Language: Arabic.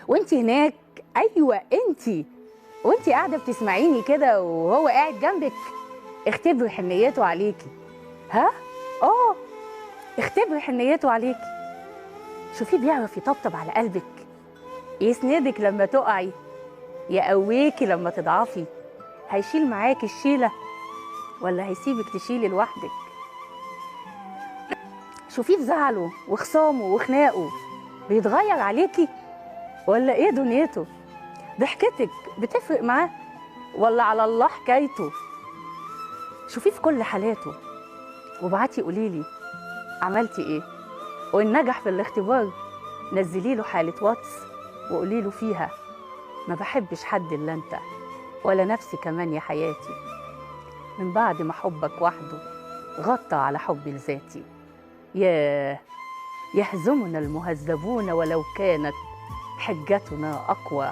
وانت هناك، ايوه انت، وانت قاعده بتسمعيني كده وهو قاعد جنبك، اختبري حنيته عليكي. ها؟ اه، اختبري حنيته عليكي. شوفيه بيعرف يطبطب على قلبك، يسندك لما تقعي، يقويكي لما تضعفي. هيشيل معاكي الشيله ولا هيسيبك تشيلي لوحدك؟ شوفيه في زعله وخصامه وخناقه، بيتغير عليكي ولا ايه دنيته؟ ضحكتك بتفرق معاه ولا على الله حكايته؟ شوفيه في كل حالاته وابعتي قوليلي عملتي ايه، وان نجح في الاختبار نزلي له حاله واتس وقولي له فيها ما بحبش حد الا انت، ولا نفسي كمان يا حياتي، من بعد ما حبك وحده غطى على حبي لذاتي. ياه، يهزمنا المهذبون ولو كانت حجتنا اقوى.